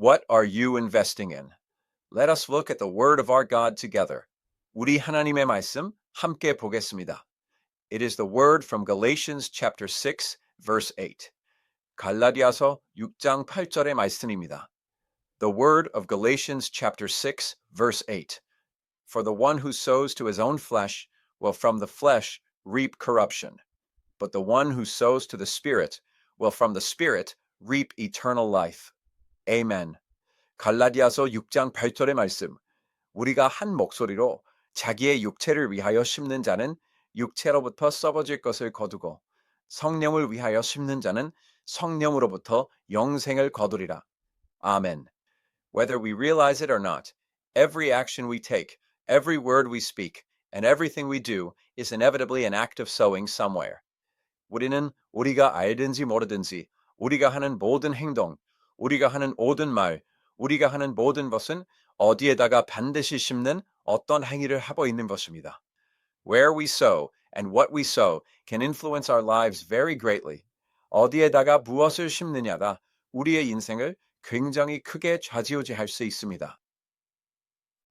What are you investing in? Let us look at the word of our God together. 우리 하나님의 말씀 함께 보겠습니다. It is the word from Galatians chapter 6 verse 8. 갈라디아서 6장 8절의 말씀입니다. The word of Galatians chapter 6 verse 8. For the one who sows to his own flesh will from the flesh reap corruption, but the one who sows to the Spirit will from the Spirit reap eternal life. Amen. 갈라디아서 6장 8절의 말씀. 우리가 한 목소리로 자기의 육체를 위하여 심는 자는 육체로부터 썩어질 것을 거두고 성령을 위하여 심는 자는 성령으로부터 영생을 거두리라. Amen. Whether we realize it or not, every action we take, every word we speak, and everything we do is inevitably an act of sowing somewhere. 우리는 우리가 알든지 모르든지 우리가 하는 모든 행동, 우리가 하는 모든 말, 우리가 하는 모든 것은 어디에다가 반드시 심는 어떤 행위를 하고 있는 것입니다. Where we sow and what we sow can influence our lives very greatly. 어디에다가 무엇을 심느냐가 우리의 인생을 굉장히 크게 좌지우지할 수 있습니다.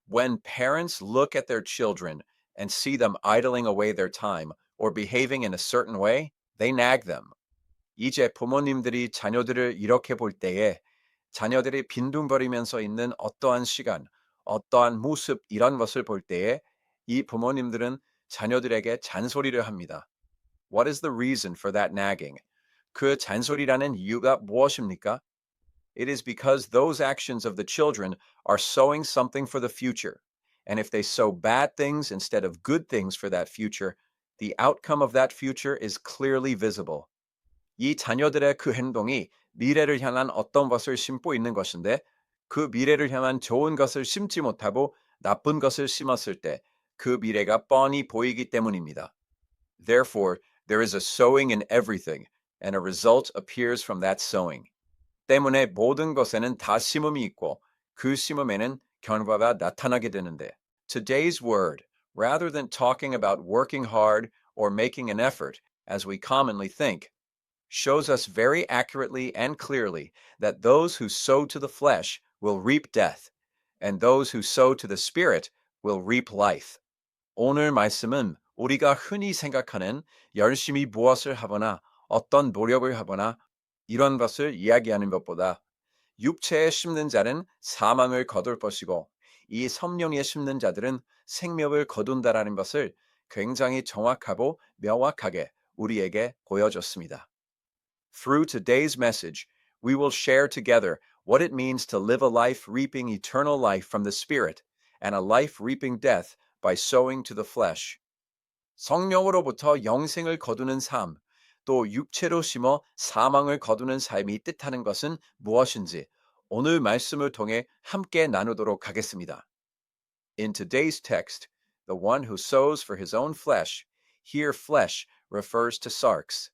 When parents look at their children and see them idling away their time or behaving in a certain way, they nag them. 이제 부모님들이 자녀들을 이렇게 볼 때에 자녀들이 빈둥거리면서 있는 어떠한 시간, 어떠한 모습 이런 것을 볼 때에 이 부모님들은 자녀들에게 잔소리를 합니다. What is the reason for that nagging? 그 잔소리라는 이유가 무엇입니까? It is because those actions of the children are sowing something for the future. And if they sow bad things instead of good things for that future, the outcome of that future is clearly visible. 이 자녀들의 그 행동이 미래를 향한 어떤 것을 심고 있는 것인데 그 미래를 향한 좋은 것을 심지 못하고 나쁜 것을 심었을 때 그 미래가 뻔히 보이기 때문입니다. Therefore, there is a sowing in everything, and a result appears from that sowing. 때문에 모든 것에는 다 심음이 있고 그 심음에는 결과가 나타나게 되는데 Today's word, rather than talking about working hard or making an effort, as we commonly think, shows us very accurately and clearly that those who sow to the flesh will reap death, and those who sow to the Spirit will reap life. 오늘 말씀은 우리가 흔히 생각하는 열심히 무엇을 하거나 어떤 노력을 하거나 이런 것을 이야기하는 것보다 육체에 심는 자는 사망을 거둘 것이고 이 성령에 심는 자들은 생명을 거둔다라는 것을 굉장히 정확하고 명확하게 우리에게 보여줬습니다. Through today's message, we will share together what it means to live a life reaping eternal life from the Spirit and a life reaping death by sowing to the flesh. 성령으로부터 영생을 거두는 삶, 또 육체로 심어 사망을 거두는 삶이 뜻하는 것은 무엇인지 오늘 말씀을 통해 함께 나누도록 하겠습니다. In today's text, the one who sows for his own flesh, here flesh refers to sarx.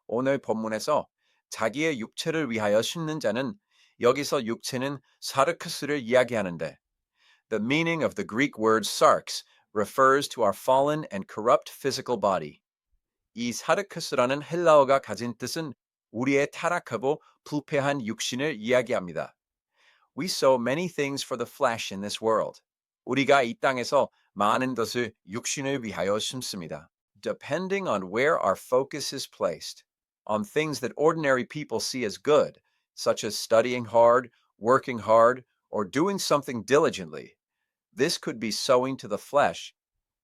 오늘 본문에서 자기의 육체를 위하여 심는 자는 여기서 육체는 사르크스를 이야기하는데 The meaning of the Greek word sarx refers to our fallen and corrupt physical body. 이 사르크스라는 헬라어가 가진 뜻은 우리의 타락하고 부패한 육신을 이야기합니다. We sow many things for the flesh in this world. 우리가 이 땅에서 많은 것을 육신을 위하여 심습니다. Depending on where our focus is placed, on things that ordinary people see as good, such as studying hard, working hard, or doing something diligently, this could be sowing to the flesh,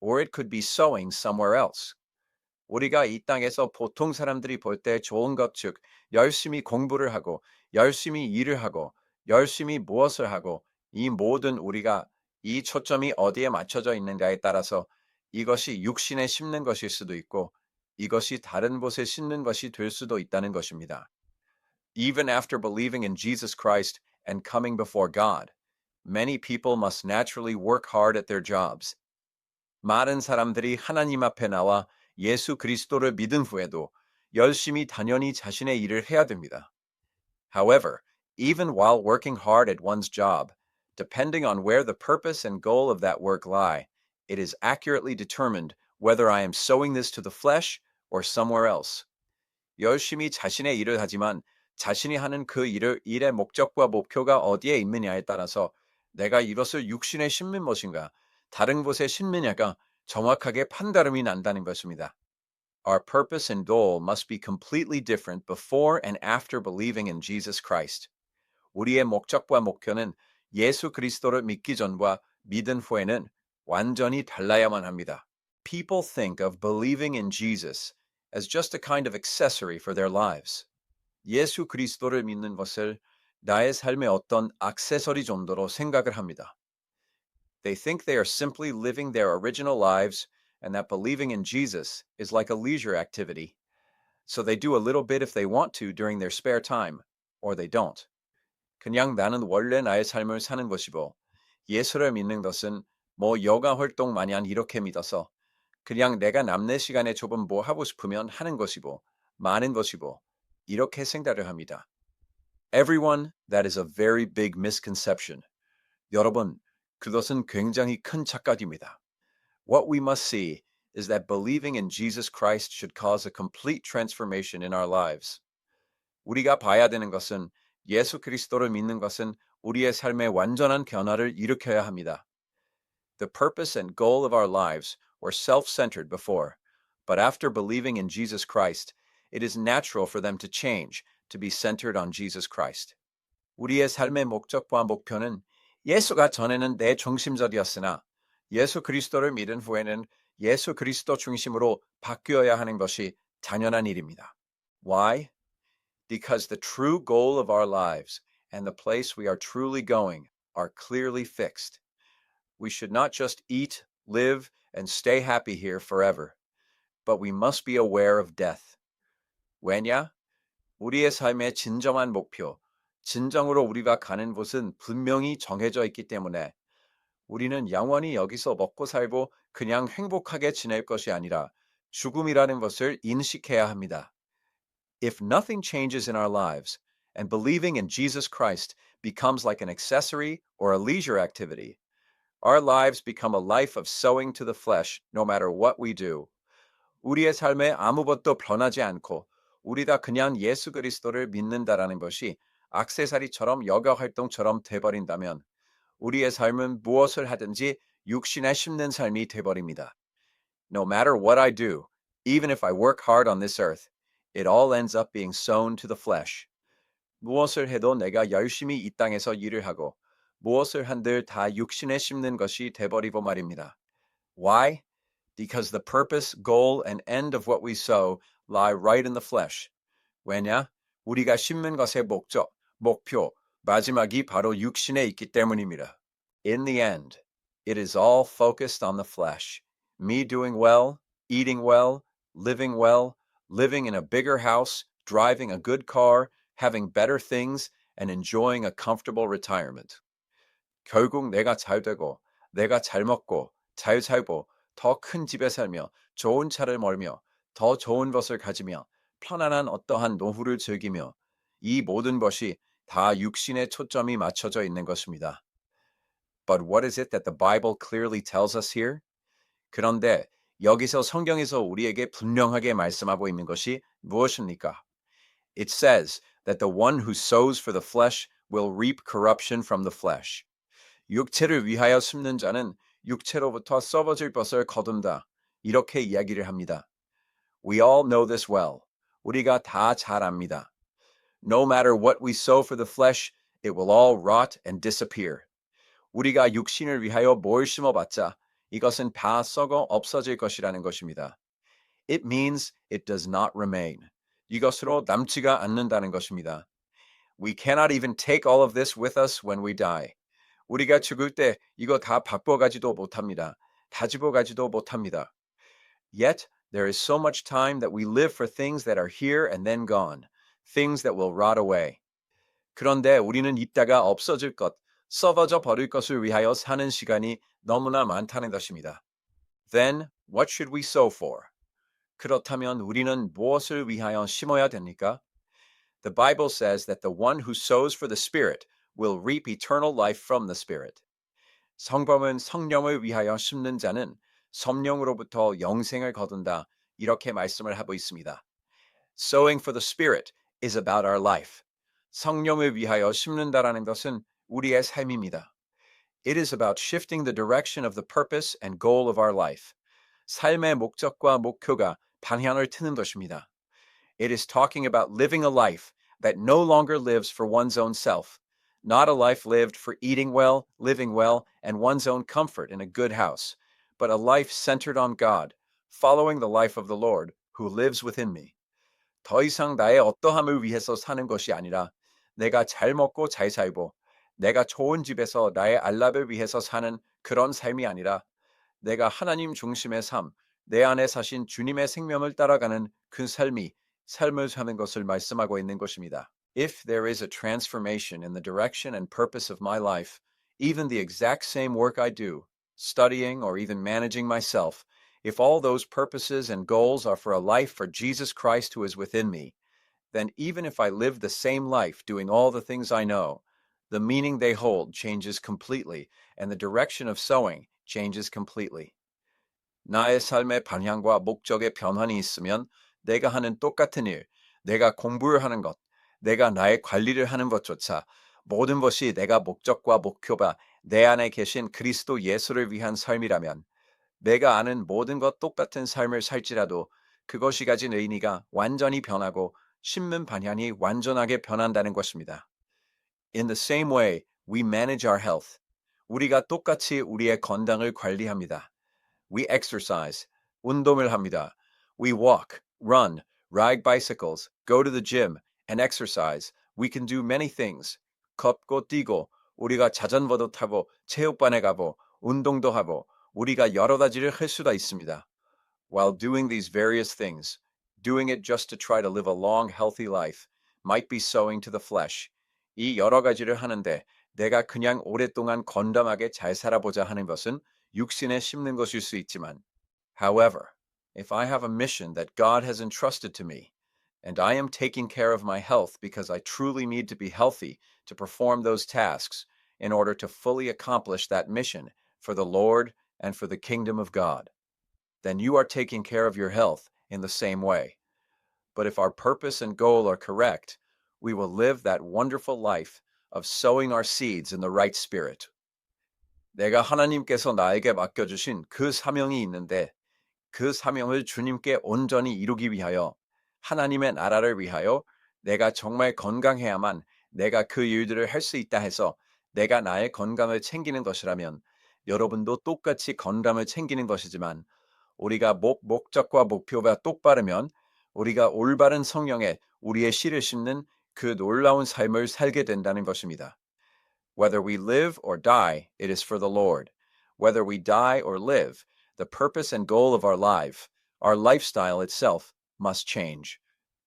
or it could be sowing somewhere else. 우리가 이 땅에서 보통 사람들이 볼 때 좋은 것, 즉 열심히 공부를 하고 열심히 일을 하고 열심히 무엇을 하고 이 모든 우리가 이 초점이 어디에 맞춰져 있는가에 따라서 이것이 육신에 심는 것일 수도 있고 이것이 다른 곳에 심는 것이 될 수도 있다는 것입니다. Even after believing in Jesus Christ and coming before God, many people must naturally work hard at their jobs. 많은 사람들이 하나님 앞에 나와 예수 그리스도를 믿은 후에도 열심히 단연히 자신의 일을 해야 됩니다. However, even while working hard at one's job, depending on where the purpose and goal of that work lie, it is accurately determined whether I am sowing this to the flesh or somewhere else. 열심히 자신의 일을 하지만 자신이 하는 그 일의 목적과 목표가 어디에 있느냐에 따라서 내가 이것을 육신에 심는 것인가, 다른 곳에 심느냐가 정확하게 판가름이 난다는 것입니다. Our purpose and goal must be completely different before and after believing in Jesus Christ. 우리의 목적과 목표는 예수 그리스도를 믿기 전과 믿은 후에는 완전히 달라야만 합니다. People think of believing in Jesus as just a kind of accessory for their lives. 예수 그리스도를 믿는 것을 나의 삶의 어떤 액세서리 정도로 생각을 합니다. They think they are simply living their original lives and that believing in Jesus is like a leisure activity. So they do a little bit if they want to during their spare time, or they don't. 그냥 나는 원래 나의 삶을 사는 것이고 예수를 믿는 것은 뭐 여가 활동 마냥 이렇게 믿어서 그냥 내가 남는 시간에 조금 뭐 하고 싶으면 하는 것이고 많은 것이고 이렇게 생각을 합니다. Everyone, that is a very big misconception. 여러분, 그것은 굉장히 큰 착각입니다. What we must see is that believing in Jesus Christ should cause a complete transformation in our lives. 우리가 봐야 되는 것은 예수 그리스도를 믿는 것은 우리의 삶에 완전한 변화를 일으켜야 합니다. The purpose and goal of our lives were self-centered before, but after believing in Jesus Christ, it is natural for them to change, to be centered on Jesus Christ. 우리의 삶의 목적과 목표는 예수가 전에는 내 중심적이었으나 예수 그리스도를 믿은 후에는 예수 그리스도 중심으로 바뀌어야 하는 것이 당연한 일입니다. Why? Because the true goal of our lives and the place we are truly going are clearly fixed. We should not just eat, live, and stay happy here forever, but we must be aware of death. 왜냐? 우리의 삶의 진정한 목표, 진정으로 우리가 가는 곳은 분명히 정해져 있기 때문에 우리는 영원히 여기서 먹고 살고 그냥 행복하게 지낼 것이 아니라 죽음이라는 것을 인식해야 합니다. If nothing changes in our lives and believing in Jesus Christ becomes like an accessory or a leisure activity, our lives become a life of sowing to the flesh no matter what we do. 우리의 삶에 아무것도 변하지 않고 우리 다 그냥 예수 그리스도를 믿는다라는 것이 액세서리처럼 여가 활동처럼 돼버린다면 우리의 삶은 무엇을 하든지 육신에 심는 삶이 돼버립니다. No matter what I do, even if I work hard on this earth, it all ends up being sown to the flesh. 무엇을 해도 내가 열심히 이 땅에서 일을 하고 무엇을 한들 다 육신에 심는 것이 돼버리고 말입니다. Why? Because the purpose, goal, and end of what we sow lie right in the flesh. 왜냐? 우리가 심는 것의 목적, 목표, 마지막이 바로 육신에 있기 때문입니다. In the end, it is all focused on the flesh. Me doing well, eating well, living in a bigger house, driving a good car, having better things, and enjoying a comfortable retirement. 결국 내가 잘 되고, 내가 잘 먹고, 잘 살고, 더 큰 집에 살며, 좋은 차를 몰며, 더 좋은 것을 가지며, 편안한 어떠한 노후를 즐기며, 이 모든 것이 다 육신의 초점이 맞춰져 있는 것입니다. But what is it that the Bible clearly tells us here? 그런데 여기서 성경에서 우리에게 분명하게 말씀하고 있는 것이 무엇입니까? It says that the one who sows for the flesh will reap corruption from the flesh. 육체를 위하여 심는 자는 육체로부터 썩어질 것을 거둔다. 이렇게 이야기를 합니다. We all know this well. 우리가 다 잘 압니다. No matter what we sow for the flesh, it will all rot and disappear. 우리가 육신을 위하여 뭘 심어봤자 이것은 다 썩어 없어질 것이라는 것입니다. It means it does not remain. 이것으로 남지가 않는다는 것입니다. We cannot even take all of this with us when we die. 우리가 죽을 때 이거 다 바꿔가지도 못합니다. 가지고 가지도 못합니다. Yet, there is so much time that we live for things that are here and then gone, things that will rot away. 그런데 우리는 있다가 없어질 것, 썩어져 버릴 것을 위하여 사는 시간이 너무나 많다는 것입니다. Then, what should we sow for? 그렇다면 우리는 무엇을 위하여 심어야 됩니까? The Bible says that the one who sows for the Spirit will reap eternal life from the Spirit. 성경은 성령을 위하여 심는 자는 성령으로부터 영생을 거둔다. 이렇게 말씀을 하고 있습니다. Sowing for the Spirit is about our life. 성령을 위하여 심는다라는 것은 우리의 삶입니다. It is about shifting the direction of the purpose and goal of our life. 삶의 목적과 목표가 방향을 트는 것입니다. It is talking about living a life that no longer lives for one's own self, not a life lived for eating well, living well, and one's own comfort in a good house, but a life centered on God, following the life of the Lord, who lives within me. 더 이상 나의 어떠함을 위해서 사는 것이 아니라 내가 잘 먹고 잘 살고 내가 좋은 집에서 나의 안락을 위해서 사는 그런 삶이 아니라 내가 하나님 중심의 삶, 내 안에 사신 주님의 생명을 따라가는 그 삶을 사는 것을 말씀하고 있는 것입니다. If there is a transformation in the direction and purpose of my life, even the exact same work I do, studying or even managing myself, if all those purposes and goals are for a life for Jesus Christ who is within me, then even if I live the same life doing all the things I know, the meaning they hold changes completely and the direction of sowing changes completely. 나의 삶의 방향과 목적에 변환이 있으면 내가 하는 똑같은 일, 내가 공부를 하는 것, 내가 나의 관리를 하는 것조차 모든 것이 내가 목적과 목표가 내 안에 계신 그리스도 예수를 위한 삶이라면 내가 아는 모든 것 똑같은 삶을 살지라도 그것이 가진 의미가 완전히 변하고 심는 방향이 완전하게 변한다는 것입니다. In the same way, we manage our health. 우리가 똑같이 우리의 건강을 관리합니다. We exercise, 운동을 합니다. We walk, run, ride bicycles, go to the gym, and exercise. We can do many things. 걷고 뛰고, 우리가 자전거도 타고, 체육관에 가고, 운동도 하고, 우리가 여러 가지를 할 수가 있습니다. While doing these various things, doing it just to try to live a long, healthy life, might be sowing to the flesh. 이 여러 가지를 하는데 내가 그냥 오랫동안 건강하게 잘 살아보자 하는 것은 육신에 심는 것일 수 있지만, however, if I have a mission that God has entrusted to me, and I am taking care of my health because I truly need to be healthy to perform those tasks in order to fully accomplish that mission for the Lord and for the kingdom of God, then you are taking care of your health in the same way. But if our purpose and goal are correct, we will live that wonderful life of sowing our seeds in the right spirit. 내가 하나님께서 나에게 맡겨주신 그 사명이 있는데 그 사명을 주님께 온전히 이루기 위하여 하나님의 나라를 위하여 내가 정말 건강해야만 내가 그 일들을 할 수 있다 해서 내가 나의 건강을 챙기는 것이라면 여러분도 똑같이 건강을 챙기는 것이지만 우리가 목적과 목표가 똑바르면 우리가 올바른 성령에 우리의 씨를 심는 그 놀라운 삶을 살게 된다는 것입니다. Whether we live or die, it is for the Lord. Whether we die or live, the purpose and goal of our life, our lifestyle itself, must change.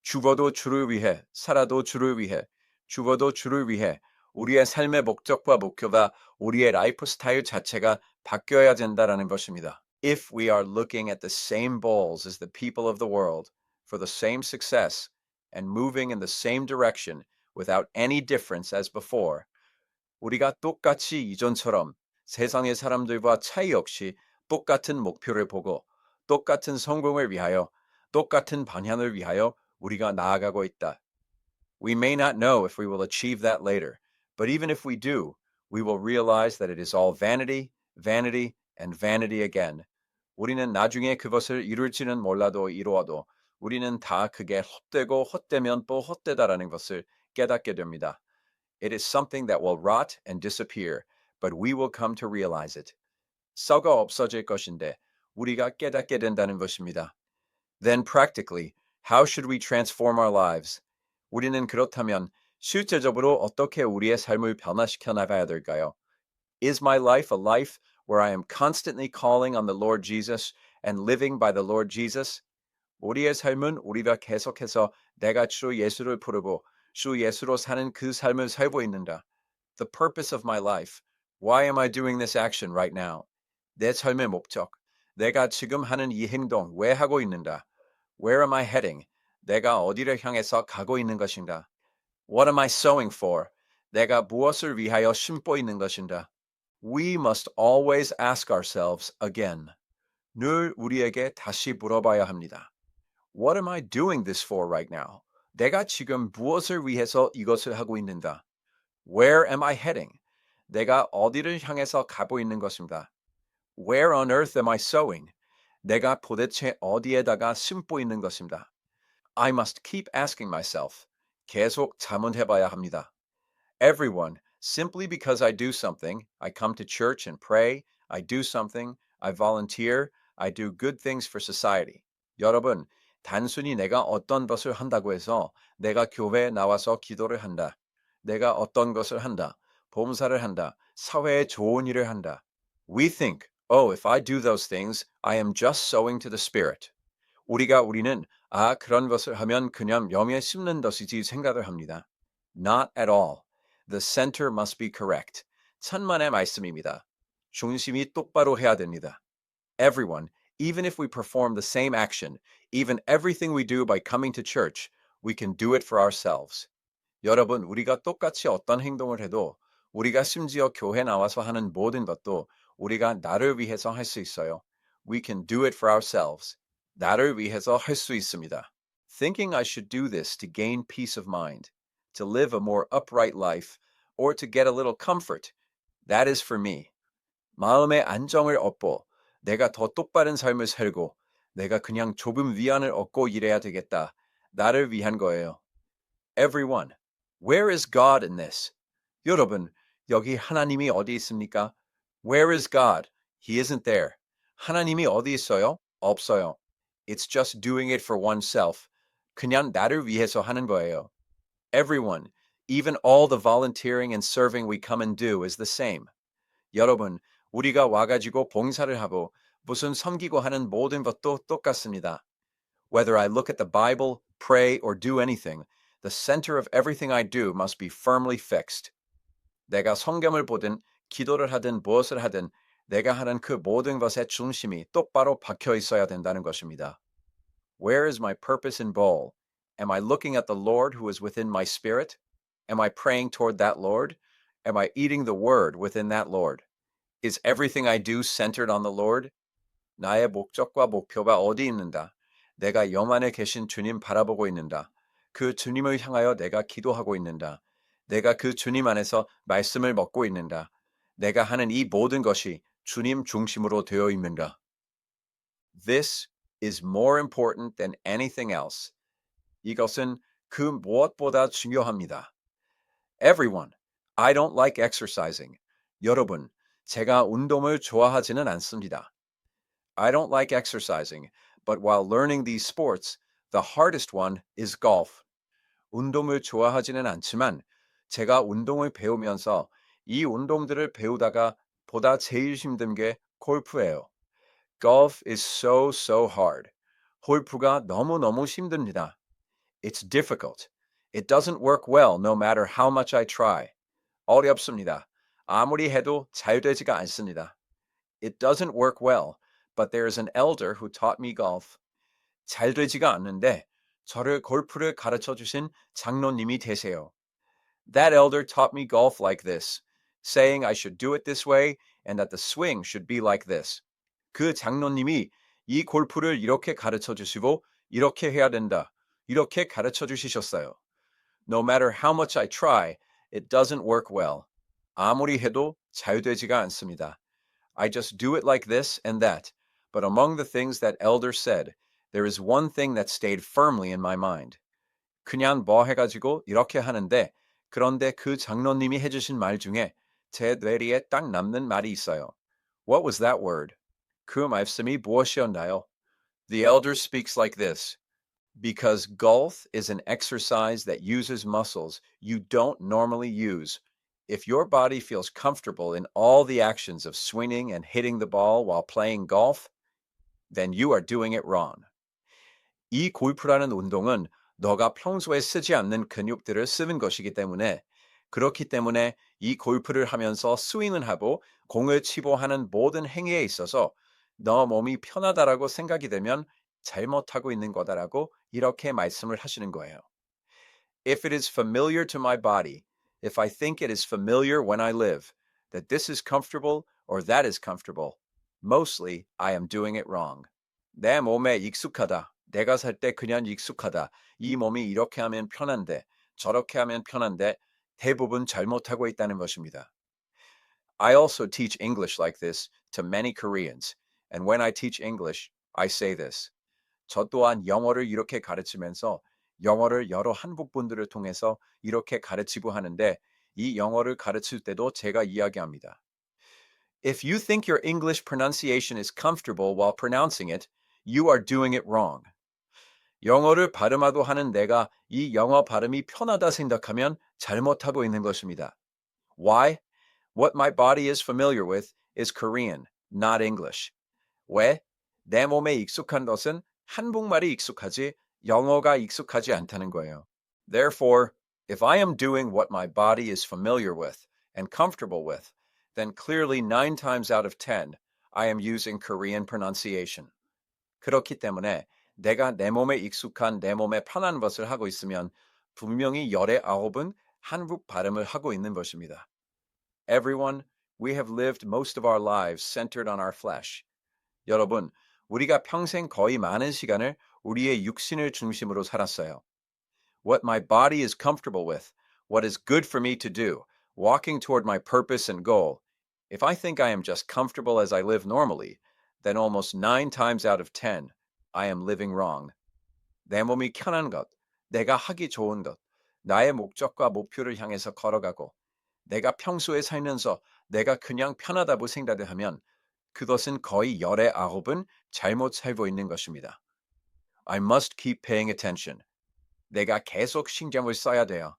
죽어도 주를 위해, 살아도 주를 위해, 죽어도 주를 위해 우리의 삶의 목적과 목표가 우리의 라이프 스타일 자체가 바뀌어야 된다라는 것입니다. If we are looking at the same goals as the people of the world, for the same success, and moving in the same direction without any difference as before, 우리가 똑같이 이전처럼 세상의 사람들과 차이 없이 똑같은 목표를 보고 똑같은 성공을 위하여 똑같은 방향을 위하여 우리가 나아가고 있다. We may not know if we will achieve that later, but even if we do, we will realize that it is all vanity, vanity, and vanity again. 우리는 나중에 그것을 이룰지는 몰라도 이루어도 우리는 다 그게 헛되고 헛되면 또 헛되다라는 것을 깨닫게 됩니다. It is something that will rot and disappear, but we will come to realize it. 썩어 없어질 것인데 우리가 깨닫게 된다는 것입니다. Then practically, how should we transform our lives? 우리는 그렇다면 실제적으로 어떻게 우리의 삶을 변화시켜 나가야 될까요? Is my life a life where I am constantly calling on the Lord Jesus and living by the Lord Jesus? 우리의 삶은 우리가 계속해서 내가 주 예수를 부르고 주 예수로 사는 그 삶을 살고 있는가? The purpose of my life. Why am I doing this action right now? 내 삶의 목적. 내가 지금 하는 이 행동 왜 하고 있는가? Where am I heading? 내가 어디를 향해서 가고 있는 것인가? What am I sowing for? 내가 무엇을 위하여 심고 있는 것인가? We must always ask ourselves again. 늘 우리에게 다시 물어봐야 합니다. What am I doing this for right now? 내가 지금 무엇을 위해서 이것을 하고 있는가? Where am I heading? 내가 어디를 향해서 가고 있는 것입니다. Where on earth am I sowing? 내가 도대체 어디에다가 심고 있는 것입니다. I must keep asking myself. 계속 자문해봐야 합니다. Everyone, simply because I do something, I come to church and pray, I do something, I volunteer, I do good things for society. 여러분, 단순히 내가 어떤 것을 한다고 해서 내가 교회에 나와서 기도를 한다. 내가 어떤 것을 한다. 봉사를 한다. 사회에 좋은 일을 한다. We think, oh, if I do those things, I am just sowing to the Spirit. 우리는 그런 것을 하면 그냥 염에 심는 것이지 생각을 합니다. Not at all. The center must be correct. 천만의 말씀입니다. 중심이 똑바로 해야 됩니다. Everyone, even if we perform the same action, even everything we do by coming to church, we can do it for ourselves. 여러분, 우리가 똑같이 어떤 행동을 해도 우리가 심지어 교회 나와서 하는 모든 것도 우리가 나를 위해서 할 수 있어요. We can do it for ourselves. 나를 위해서 할 수 있습니다. Thinking I should do this to gain peace of mind, to live a more upright life, or to get a little comfort, that is for me. 마음의 안정을 얻고 내가 더 똑바른 삶을 살고 내가 그냥 좁은 위안을 얻고 일해야 되겠다. 나를 위한 거예요. Everyone, where is God in this? 여러분, 여기 하나님이 어디 있습니까? Where is God? He isn't there. 하나님이 어디 있어요? 없어요. It's just doing it for oneself. 그냥 나를 위해서 하는 거예요. Everyone, even all the volunteering and serving we come and do is the same. 여러분, 우리가 와가지고 봉사를 하고 무슨 섬기고 하는 모든 것도 똑같습니다. Whether I look at the Bible, pray, or do anything, the center of everything I do must be firmly fixed. 내가 성경을 보든 기도를 하든 무엇을 하든 내가 하는 그 모든 것의 중심이 똑바로 박혀 있어야 된다는 것입니다. Where is my purpose in bowl? Am I looking at the Lord who is within my spirit? Am I praying toward that Lord? Am I eating the word within that Lord? Is everything I do centered on the Lord? 나의 목적과 목표가 어디 있는가? 내가 영 안에 계신 주님 바라보고 있는가? 그 주님을 향하여 내가 기도하고 있는가? 내가 그 주님 안에서 말씀을 먹고 있는가? 내가 하는 이 모든 것이 주님 중심으로 되어 있는가? This is more important than anything else. 이것은 그 무엇보다 중요합니다. Everyone, I don't like exercising. 여러분, 제가 운동을 좋아하지는 않습니다. I don't like exercising, but while learning these sports, the hardest one is golf. 운동을 좋아하지는 않지만 제가 운동을 배우면서 이 운동들을 배우다가 보다 제일 힘든 게 골프예요. Golf is so hard. 골프가 너무너무 힘듭니다. It's difficult. It doesn't work well no matter how much I try. 어렵습니다. 아무리 해도 잘 되지가 않습니다. It doesn't work well, but there is an elder who taught me golf. 잘 되지가 않는데 저를 골프를 가르쳐 주신 장로님이 되세요. That elder taught me golf like this, saying I should do it this way and that the swing should be like this. 그 장로님이 이 골프를 이렇게 가르쳐 주시고 이렇게 해야 된다. 이렇게 가르쳐 주시셨어요. No matter how much I try, it doesn't work well. 아무리 해도 잘 되지가 않습니다. I just do it like this and that. But among the things that elder said, there is one thing that stayed firmly in my mind. 그냥 뭐 해가지고 이렇게 하는데 그런데 그 장로님이 해주신 말 중에 제 뇌리에 딱 남는 말이 있어요. What was that word? 그 말씀이 무엇이었나요? The elder speaks like this. Because golf is an exercise that uses muscles you don't normally use. If your body feels comfortable in all the actions of swinging and hitting the ball while playing golf, then you are doing it wrong. 이 골프라는 운동은 너가 평소에 쓰지 않는 근육들을 쓰는 것이기 때문에 그렇기 때문에 이 골프를 하면서 스윙을 하고 공을 치고 하는 모든 행위에 있어서 너 몸이 편하다라고 생각이 되면 잘못하고 있는 거다라고 이렇게 말씀을 하시는 거예요. If it is familiar to my body, if I think it is familiar when I live, that this is comfortable or that is comfortable, mostly I am doing it wrong. 내 몸에 익숙하다. 내가 살 때 그냥 익숙하다. 이 몸이 이렇게 하면 편한데, 저렇게 하면 편한데 대부분 잘못하고 있다는 것입니다. I also teach English like this to many Koreans. And when I teach English, I say this. 저 또한 영어를 이렇게 가르치면서 영어를 여러 한국 분들을 통해서 이렇게 가르치고 하는데 이 영어를 가르칠 때도 제가 이야기합니다. If you think your English pronunciation is comfortable while pronouncing it, you are doing it wrong. 영어를 발음하도 하는 내가 이 영어 발음이 편하다 생각하면 잘못하고 있는 것입니다. Why? What my body is familiar with is Korean, not English. 왜? 내 몸에 익숙한 것은 한국말이 익숙하지 영어가 익숙하지 않다는 거예요. Therefore, if I am doing what my body is familiar with and comfortable with, then clearly 9 times out of 10, I am using Korean pronunciation. 그렇기 때문에 내가 내 몸에 익숙한 내 몸에 편한 것을 하고 있으면 분명히 열의 9은 한국 발음을 하고 있는 것입니다. Everyone, we have lived most of our lives centered on our flesh. 여러분, 우리가 평생 거의 많은 시간을 우리의 육신을 중심으로 살았어요. What my body is comfortable with, what is good for me to do, walking toward my purpose and goal. If I think I am just comfortable as I live normally, then almost 9 times out of 10, I am living wrong. 내 몸이 편한 것, 내가 하기 좋은 것, 나의 목적과 목표를 향해서 걸어가고, 내가 평소에 살면서 내가 그냥 편하다고 생각을 하면 그것은 거의 열의 9은 잘못 살고 있는 것입니다. I must keep paying attention. 내가 계속 신경을 써야 돼요.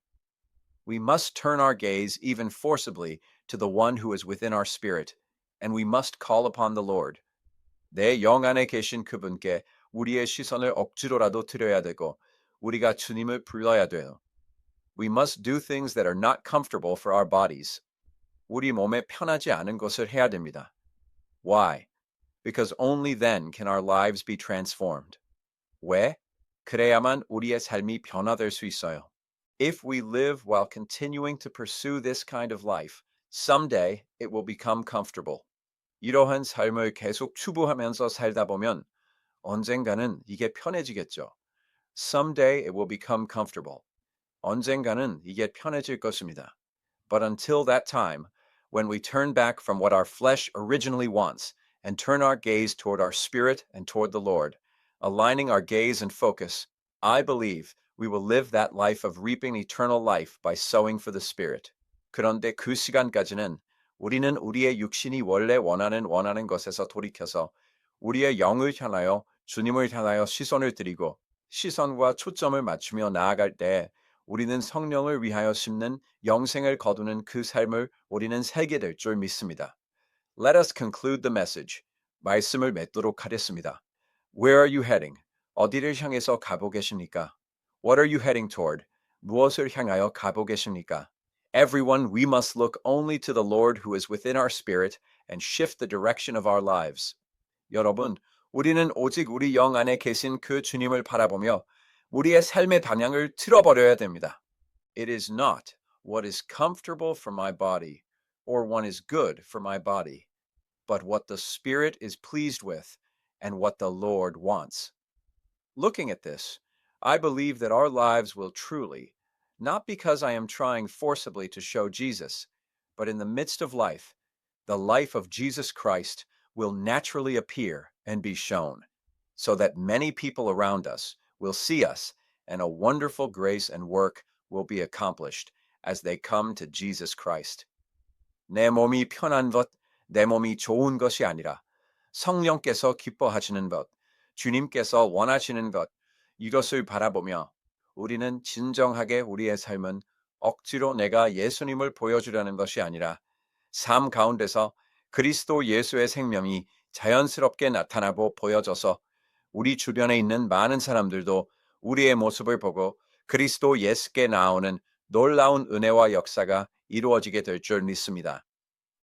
We must turn our gaze even forcibly to the one who is within our spirit, and we must call upon the Lord. 내 영 안에 계신 그분께 우리의 시선을 억지로라도 드려야 되고 우리가 주님을 불러야 돼요. We must do things that are not comfortable for our bodies. 우리 몸에 편하지 않은 것을 해야 됩니다. Why? Because only then can our lives be transformed. 왜? 그래야만 우리의 삶이 변화될 수 있어요. If we live while continuing to pursue this kind of life, someday it will become comfortable. 이러한 삶을 계속 추구하면서 살다 보면 언젠가는 이게 편해지겠죠. Someday it will become comfortable. 언젠가는 이게 편해질 것입니다. But until that time, when we turn back from what our flesh originally wants and turn our gaze toward our spirit and toward the Lord, aligning our gaze and focus, I believe we will live that life of reaping eternal life by sowing for the Spirit. 그런데 그 시간까지는 우리는 우리의 육신이 원래 원하는 것에서 돌이켜서 우리의 영을 향하여 주님을 향하여 시선을 드리고 시선과 초점을 맞추며 나아갈 때 우리는 성령을 위하여 심는 영생을 거두는 그 삶을 우리는 살게 될 줄 믿습니다. Let us conclude the message. 말씀을 맺도록 하겠습니다. Where are you heading? 어디를 향해서 가고 계십니까? What are you heading toward? 무엇을 향하여 가고 계십니까? Everyone, we must look only to the Lord who is within our spirit and shift the direction of our lives. 여러분, 우리는 오직 우리 영 안에 계신 그 주님을 바라보며 우리의 삶의 방향을 틀어버려야 됩니다. It is not what is comfortable for my body or what is good for my body, but what the Spirit is pleased with and what the Lord wants. Looking at this, I believe that our lives will truly, not because I am trying forcibly to show Jesus, but in the midst of life, the life of Jesus Christ will naturally appear and be shown, so that many people around us will see us and a wonderful grace and work will be accomplished as they come to Jesus Christ. 내 몸이 편한 것, 내 몸이 좋은 것이 아니라 성령께서 기뻐하시는 것, 주님께서 원하시는 것, 이것을 바라보며 우리는 진정하게 우리의 삶은 억지로 내가 예수님을 보여주려는 것이 아니라 삶 가운데서 그리스도 예수의 생명이 자연스럽게 나타나고 보여져서 우리 주변에 있는 많은 사람들도 우리의 모습을 보고 그리스도 예수께 나오는 놀라운 은혜와 역사가 이루어지게 될 줄 믿습니다.